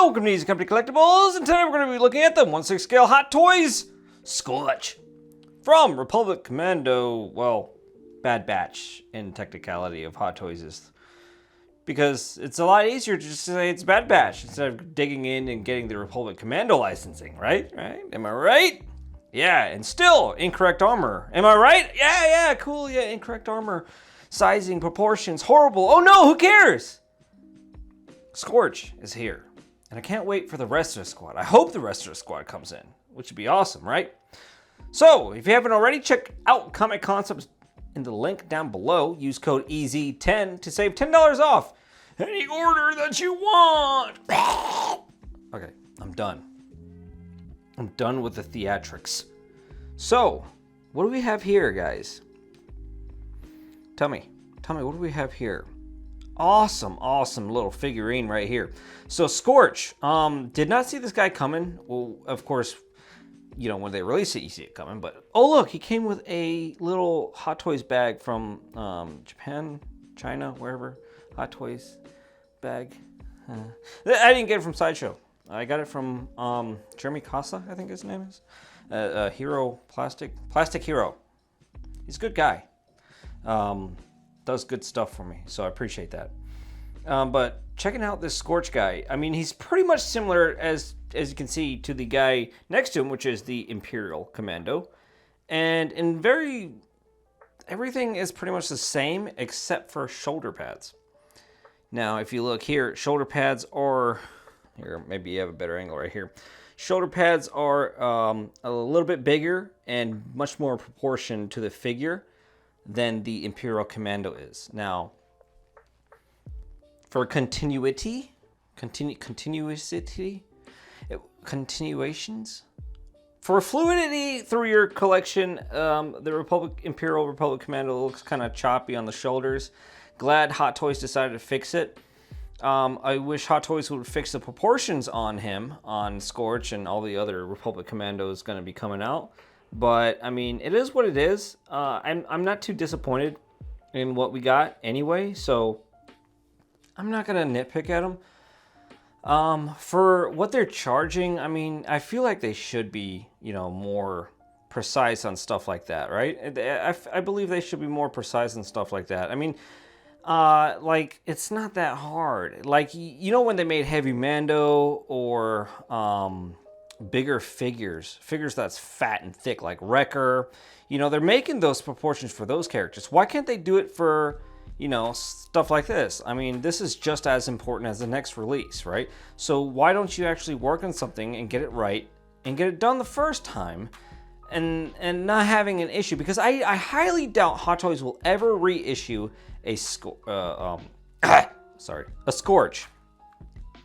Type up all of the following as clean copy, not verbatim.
Welcome to Easy Company Collectibles, and today we're going to be looking at the 1/6 scale Hot Toys Scorch from Republic Commando, well, Bad Batch in technicality of Hot Toys is because it's a lot easier to just say it's Bad Batch instead of digging in and getting the Republic Commando licensing, right? Am I right? Yeah, and still incorrect armor. Am I right? Yeah, cool, yeah, incorrect armor. Sizing, proportions, horrible. Oh no, who cares? Scorch is here. And I can't wait for the rest of the squad. I hope the rest of the squad comes in, which would be awesome, right? So, if you haven't already, check out Comic Concepts in the link down below. Use code EASY10 to save $10 off any order that you want. Okay, I'm done. I'm done with the theatrics. So, what do we have here, guys? Tell me, what do we have here? Awesome little figurine right here. So Scorch, did not see this guy coming. Well, of course, you know, when they release it, you see it coming. But, oh look, he came with a little Hot Toys bag from Japan, China, wherever. Hot Toys bag. I didn't get it from Sideshow. I got it from Jeremy Casa, I think his name is. Hero Plastic Hero. He's a good guy. Does good stuff for me, so I appreciate that. But checking out this Scorch guy, I mean, he's pretty much similar as you can see to the guy next to him, which is the Imperial Commando, and everything is pretty much the same except for shoulder pads. Now, if you look here, shoulder pads are here. Maybe you have a better angle right here. Shoulder pads are a little bit bigger and much more proportion to the figure than the Imperial Commando is. Now, for continuations, for fluidity through your collection, the Imperial Republic Commando looks kind of choppy on the shoulders. Glad Hot Toys decided to fix it. I wish Hot Toys would fix the proportions on him, on Scorch and all the other Republic Commandos going to be coming out. But, I mean, it is what it is. I'm not too disappointed in what we got anyway, so I'm not going to nitpick at them. For what they're charging, I mean, I feel like they should be, you know, more precise on stuff like that, right? I believe they should be more precise on stuff like that. I mean, like, it's not that hard. Like, you know when they made Heavy Mando or bigger figures that's fat and thick, like Wrecker, you know, they're making those proportions for those characters. Why can't they do it for, you know, stuff like this? I mean, this is just as important as the next release, right? So why don't you actually work on something and get it right and get it done the first time and not having an issue? Because I highly doubt Hot Toys will ever reissue a Scorch.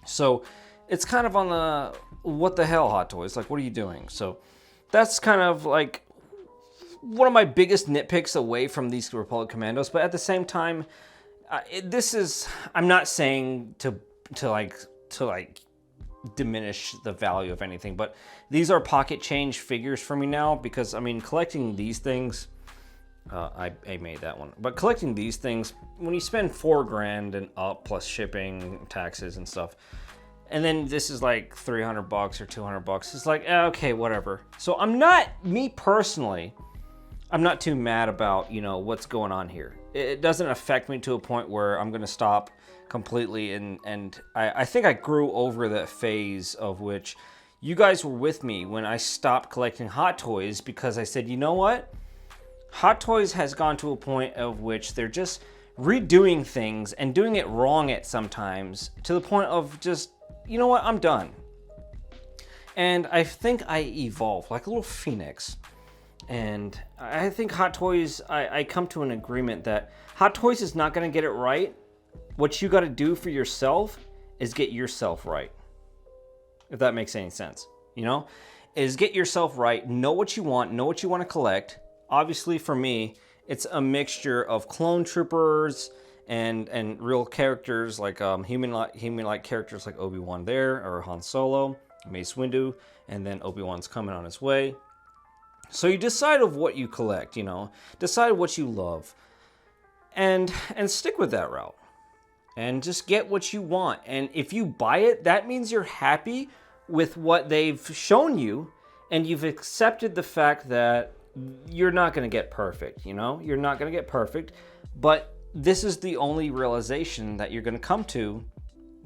So it's kind of on the what the hell, Hot Toys, like, what are you doing? So that's kind of like one of my biggest nitpicks away from these Republic Commandos. But at the same time, I'm not saying to diminish the value of anything, but these are pocket change figures for me now, because I mean, collecting these things, I made that one, but collecting these things, when you spend $4,000 and up plus shipping, taxes and stuff, and then this is like $300 or $200, it's like, okay, whatever. So me personally, I'm not too mad about, you know, what's going on here. It doesn't affect me to a point where I'm gonna stop completely, and I think I grew over that phase of which you guys were with me when I stopped collecting Hot Toys, because I said, you know what? Hot Toys has gone to a point of which they're just redoing things and doing it wrong at sometimes, to the point of just, you know what, I'm done. And I think I evolved like a little phoenix. And I think Hot Toys, I come to an agreement that Hot Toys is not going to get it right. What you got to do for yourself is get yourself right. If that makes any sense, you know, is get yourself right. Know what you want to collect. Obviously, for me, it's a mixture of clone troopers and real characters, like human-like characters like Obi-Wan there, or Han Solo, Mace Windu, and then Obi-Wan's coming on his way. So you decide of what you collect, you know, decide what you love, and stick with that route. and just get what you want. And if you buy it, that means you're happy with what they've shown you, and you've accepted the fact that you're not going to get perfect, you know? You're not going to get perfect, but this is the only realization that you're going to come to,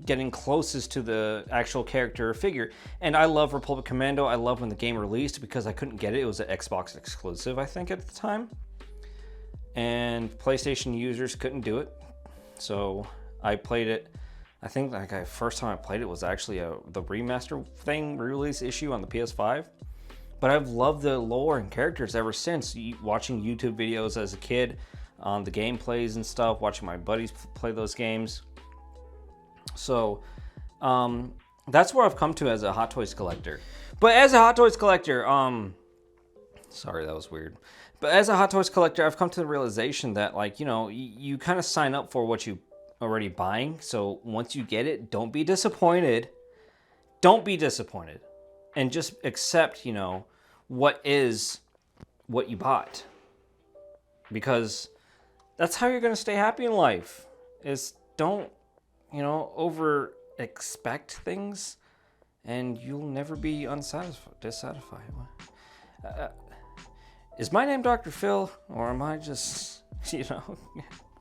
getting closest to the actual character or figure. And I love Republic Commando. I love when the game released because I couldn't get it. It was an Xbox exclusive, I think, at the time. And PlayStation users couldn't do it. So I played it. I think like first time I played it was actually the remaster thing, re-release issue on the PS5. But I've loved the lore and characters ever since. Watching YouTube videos as a kid on the gameplays and stuff, watching my buddies play those games. So that's where I've come to as a Hot Toys collector. But as a Hot Toys collector, sorry, that was weird. But as a Hot Toys collector, I've come to the realization that, like, you know, you kind of sign up for what you already buying. So once you get it, don't be disappointed. Don't be disappointed. And just accept, you know, what you bought. Because that's how you're going to stay happy in life. Is don't, you know, over expect things, and you'll never be dissatisfied. Is my name Dr. Phil, or am I just, you know,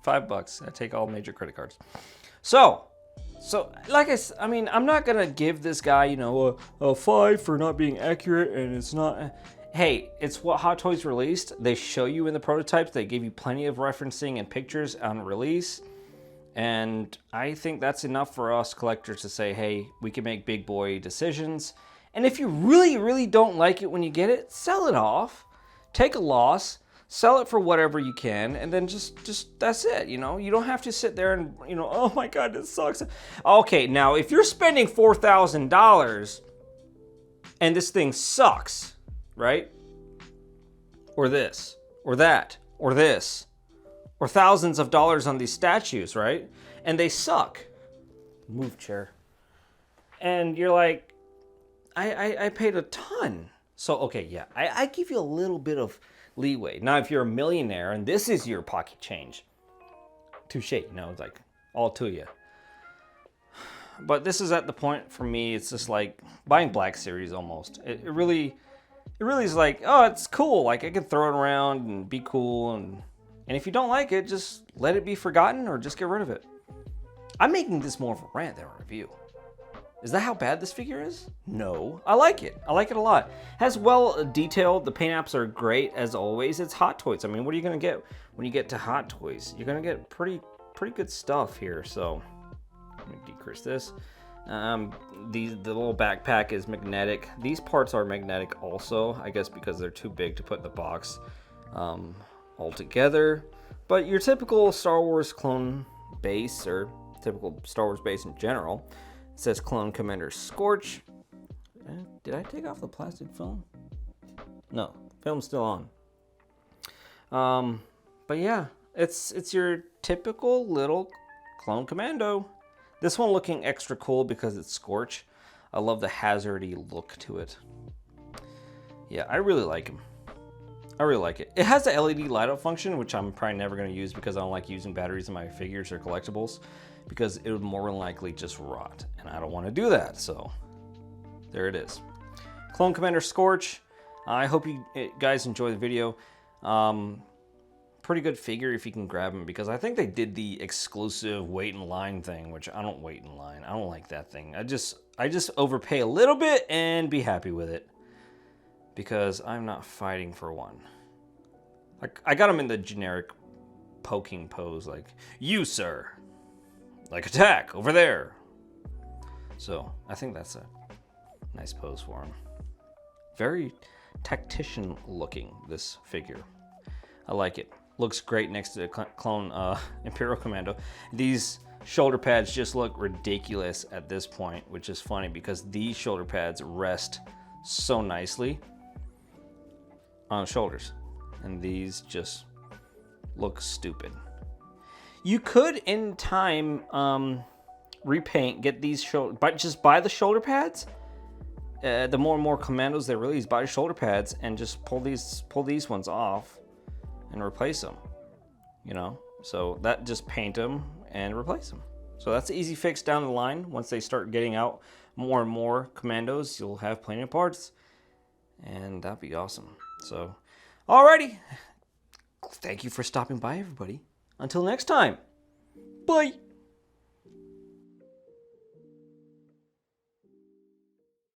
$5? I take all major credit cards. So like I mean, I'm not gonna give this guy, you know, a 5 for not being accurate, and it's not. Hey, it's what Hot Toys released. They show you in the prototypes. They give you plenty of referencing and pictures on release. And I think that's enough for us collectors to say, hey, we can make big boy decisions. And if you really, really don't like it when you get it, sell it off. Take a loss, sell it for whatever you can, and then just that's it, you know? You don't have to sit there and, you know, oh my God, this sucks. Okay, now, if you're spending $4,000 and this thing sucks, right? Or this, or that, or this, or thousands of dollars on these statues, right? And they suck. Move chair. And you're like, I paid a ton. So, okay, yeah, I give you a little bit of leeway. Now, if you're a millionaire and this is your pocket change, touche, you know, it's like all to you. But this is at the point for me, it's just like buying Black Series almost. It really is like, oh, it's cool. Like I can throw it around and be cool. And if you don't like it, just let it be forgotten or just get rid of it. I'm making this more of a rant than a review. Is that how bad this figure is? No. I like it. I like it a lot. Has well detailed. The paint apps are great as always. It's Hot Toys. I mean, what are you going to get when you get to Hot Toys? You're going to get pretty good stuff here. So let me decrease this. The little backpack is magnetic. These parts are magnetic also, I guess because they're too big to put in the box all together. But your typical Star Wars clone base, or typical Star Wars base in general. It says Clone Commander Scorch. Did I take off the plastic film? No, film's still on. But yeah, it's your typical little Clone Commando. This one looking extra cool because it's Scorch. I love the hazardy look to it. Yeah, I really like him. I really like it. It has the LED light up function, which I'm probably never going to use because I don't like using batteries in my figures or collectibles, because it would more than likely just rot, and I don't want to do that. So there it is. Clone Commander Scorch. I hope you guys enjoy the video. Pretty good figure if you can grab him, because I think they did the exclusive wait in line thing, which I don't wait in line. I don't like that thing. I just overpay a little bit and be happy with it, because I'm not fighting for one. I got him in the generic poking pose, like, you, sir. Like, attack, over there. So, I think that's a nice pose for him. Very tactician looking, this figure. I like it. Looks great next to the clone Imperial Commando. These shoulder pads just look ridiculous at this point, which is funny because these shoulder pads rest so nicely on the shoulders. And these just look stupid. You could, in time, repaint, get these but just buy the shoulder pads. The more and more Commandos they release, buy shoulder pads and just pull these ones off and replace them. You know, so that just paint them and replace them. So that's an easy fix down the line. Once they start getting out more and more commandos, you'll have plenty of parts. And that'd be awesome. So, alrighty. Thank you for stopping by, everybody. Until next time. Bye.